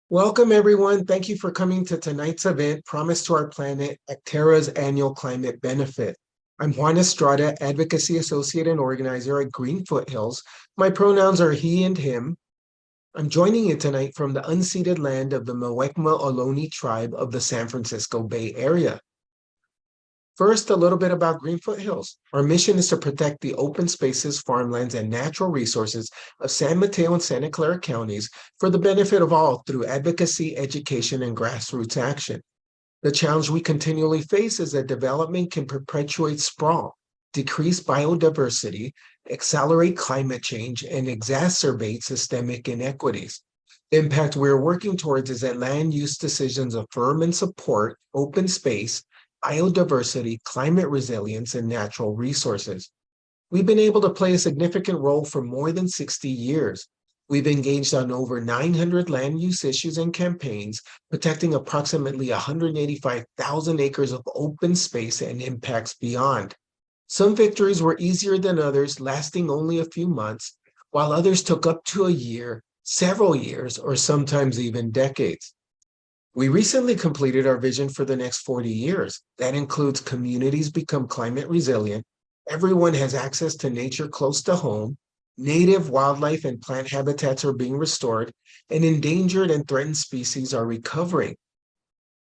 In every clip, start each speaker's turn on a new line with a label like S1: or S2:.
S1: Welcome, everyone. Thank you for coming to tonight's event, Promise to Our Planet, Acterra's annual climate benefit. I'm Juan Estrada, Advocacy Associate and Organizer at Green Foothills. My pronouns are he and him. I'm joining you tonight from the unceded land of the Muwekma Ohlone tribe of the San Francisco Bay Area. First, a little bit about Green Foothills. Our mission is to protect the open spaces, farmlands, and natural resources of San Mateo and Santa Clara counties for the benefit of all through advocacy, education, and grassroots action. The challenge we continually face is that development can perpetuate sprawl, decrease biodiversity, accelerate climate change, and exacerbate systemic inequities. The impact we're working towards is that land use decisions affirm and support open space, biodiversity, climate resilience, and natural resources. We've been able to play a significant role for more than 60 years. We've engaged on over 900 land use issues and campaigns, protecting approximately 185,000 acres of open space and impacts beyond. Some victories were easier than others, lasting only a few months, while others took up to a year, several years, or sometimes even decades. We recently completed our vision for the next 40 years. That includes communities become climate resilient, everyone has access to nature close to home, native wildlife and plant habitats are being restored, and endangered and threatened species are recovering.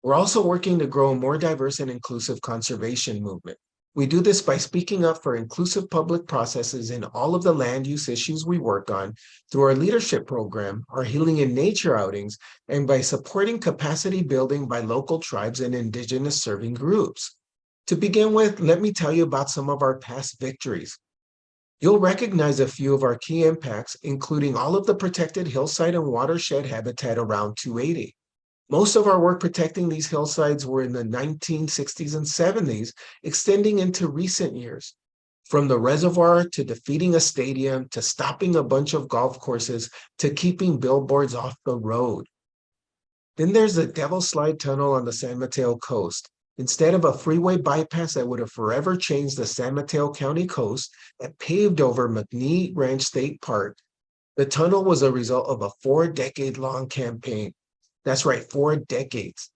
S1: We're also working to grow a more diverse and inclusive conservation movement. We do this by speaking up for inclusive public processes in all of the land use issues we work on through our leadership program, our Healing in Nature outings, and by supporting capacity building by local tribes and indigenous serving groups. To begin with, let me tell you about some of our past victories. You'll recognize a few of our key impacts, including all of the protected hillside and watershed habitat around 280. Most of our work protecting these hillsides were in the 1960s and 70s, extending into recent years. From the reservoir to defeating a stadium to stopping a bunch of golf courses to keeping billboards off the road. Then there's the Devil's Slide Tunnel on the San Mateo coast. Instead of a freeway bypass that would have forever changed the San Mateo County coast and paved over McNee Ranch State Park, the tunnel was a result of a 4-decade-long campaign. That's right, 4 decades.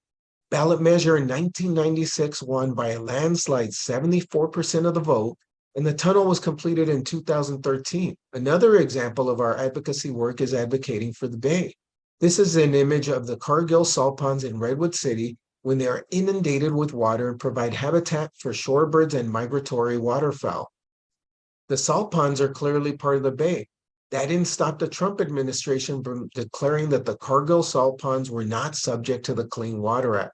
S1: Ballot measure in 1996 won by a landslide 74% of the vote, and the tunnel was completed in 2013. Another example of our advocacy work is advocating for the Bay. This is an image of the Cargill salt ponds in Redwood City when they are inundated with water and provide habitat for shorebirds and migratory waterfowl. The salt ponds are clearly part of the Bay. That didn't stop the Trump administration from declaring that the Cargill salt ponds were not subject to the Clean Water Act.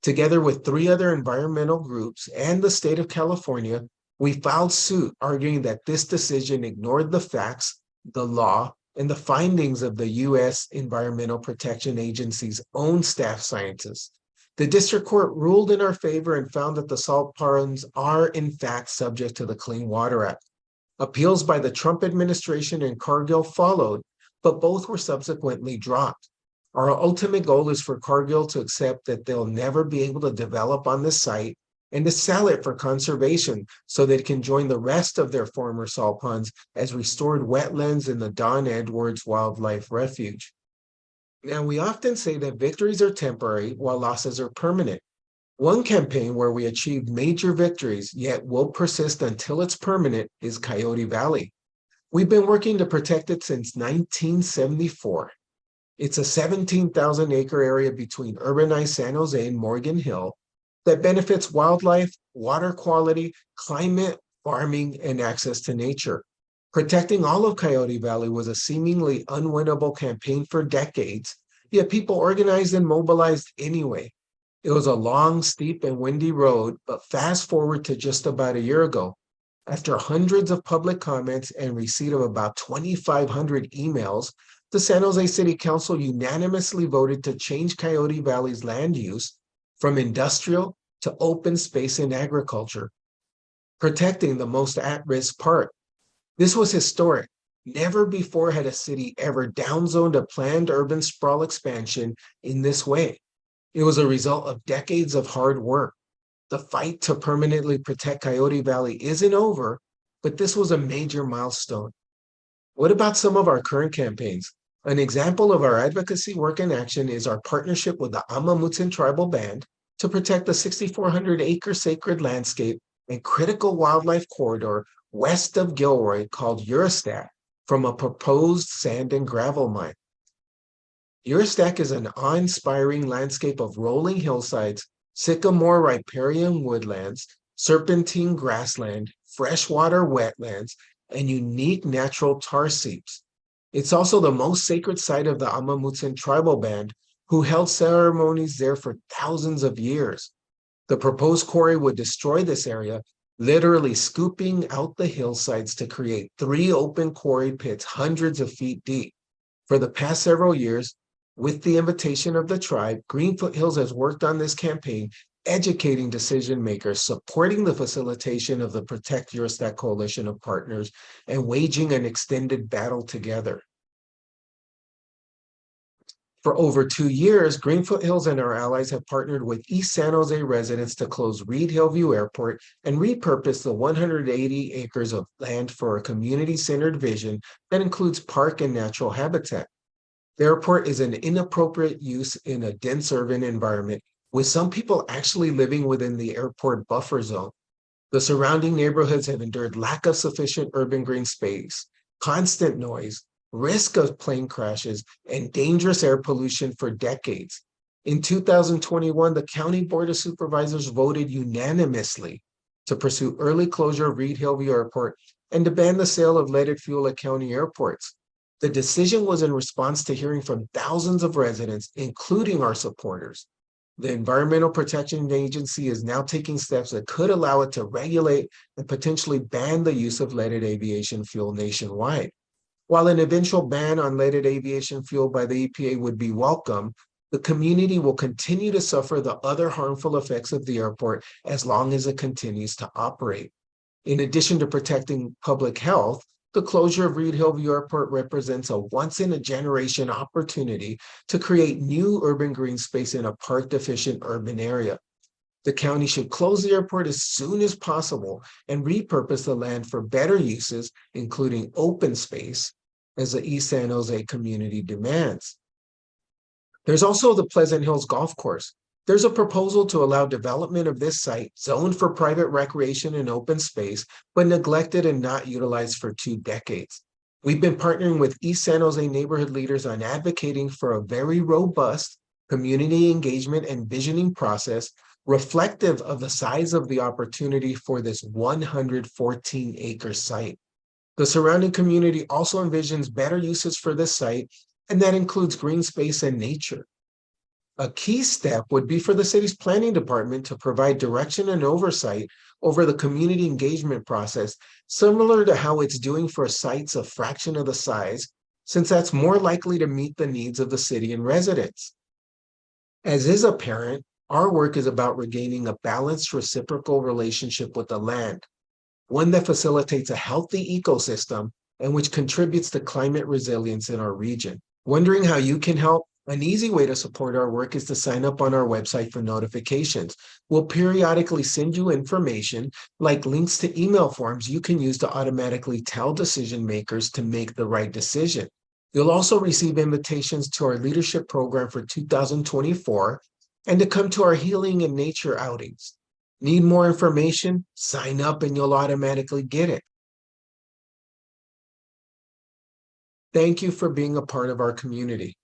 S1: Together with 3 other environmental groups and the state of California, we filed suit arguing that this decision ignored the facts, the law, and the findings of the U.S. Environmental Protection Agency's own staff scientists. The district court ruled in our favor and found that the salt ponds are in fact subject to the Clean Water Act. Appeals by the Trump administration and Cargill followed, but both were subsequently dropped. Our ultimate goal is for Cargill to accept that they'll never be able to develop on this site and to sell it for conservation so that it can join the rest of their former salt ponds as restored wetlands in the Don Edwards Wildlife Refuge. Now, we often say that victories are temporary while losses are permanent. One campaign where we achieved major victories, yet will persist until it's permanent, is Coyote Valley. We've been working to protect it since 1974. It's a 17,000-acre area between urbanized San Jose and Morgan Hill that benefits wildlife, water quality, climate, farming, and access to nature. Protecting all of Coyote Valley was a seemingly unwinnable campaign for decades, yet people organized and mobilized anyway. It was a long, steep, and windy road, but fast forward to just about a year ago. After hundreds of public comments and receipt of about 2,500 emails, the San Jose City Council unanimously voted to change Coyote Valley's land use from industrial to open space and agriculture, protecting the most at-risk part. This was historic. Never before had a city ever downzoned a planned urban sprawl expansion in this way. It was a result of decades of hard work. The fight to permanently protect Coyote Valley isn't over, but this was a major milestone. What about some of our current campaigns? An example of our advocacy work in action is our partnership with the Amamutsin Tribal Band to protect the 6,400-acre sacred landscape and critical wildlife corridor west of Gilroy called Eurostat from a proposed sand and gravel mine. Eurostat is an awe-inspiring landscape of rolling hillsides, sycamore riparian woodlands, serpentine grassland, freshwater wetlands, and unique natural tar seeps. It's also the most sacred site of the Amamutsin tribal band, who held ceremonies there for thousands of years. The proposed quarry would destroy this area, literally scooping out the hillsides to create 3 open quarry pits hundreds of feet deep. For the past several years, with the invitation of the tribe, Green Foothills has worked on this campaign, educating decision makers, supporting the facilitation of the Protect Eurostat coalition of partners, and waging an extended battle together. For over 2 years, Green Foothills and our allies have partnered with East San Jose residents to close Reed Hillview Airport and repurpose the 180 acres of land for a community-centered vision that includes park and natural habitat. The airport is an inappropriate use in a dense urban environment, with some people actually living within the airport buffer zone. The surrounding neighborhoods have endured lack of sufficient urban green space, constant noise, risk of plane crashes, and dangerous air pollution for decades. In 2021, the County Board of Supervisors voted unanimously to pursue early closure of Reed Hillview Airport and to ban the sale of leaded fuel at county airports. The decision was in response to hearing from thousands of residents, including our supporters. The Environmental Protection Agency is now taking steps that could allow it to regulate and potentially ban the use of leaded aviation fuel nationwide. While an eventual ban on leaded aviation fuel by the EPA would be welcome, the community will continue to suffer the other harmful effects of the airport as long as it continues to operate. In addition to protecting public health, the closure of Reed Hillview Airport represents a once-in-a-generation opportunity to create new urban green space in a park-deficient urban area. The county should close the airport as soon as possible and repurpose the land for better uses, including open space, as the East San Jose community demands. There's also the Pleasant Hills Golf Course. There's a proposal to allow development of this site, zoned for private recreation and open space, but neglected and not utilized for 2 decades. We've been partnering with East San Jose neighborhood leaders on advocating for a very robust community engagement and visioning process reflective of the size of the opportunity for this 114-acre site. The surrounding community also envisions better uses for this site, and that includes green space and nature. A key step would be for the city's planning department to provide direction and oversight over the community engagement process, similar to how it's doing for sites a fraction of the size, since that's more likely to meet the needs of the city and residents. As is apparent, our work is about regaining a balanced reciprocal relationship with the land, one that facilitates a healthy ecosystem and which contributes to climate resilience in our region. Wondering how you can help? An easy way to support our work is to sign up on our website for notifications. We'll periodically send you information like links to email forms you can use to automatically tell decision makers to make the right decision. You'll also receive invitations to our leadership program for 2024 and to come to our healing and nature outings. Need more information? Sign up and you'll automatically get it. Thank you for being a part of our community.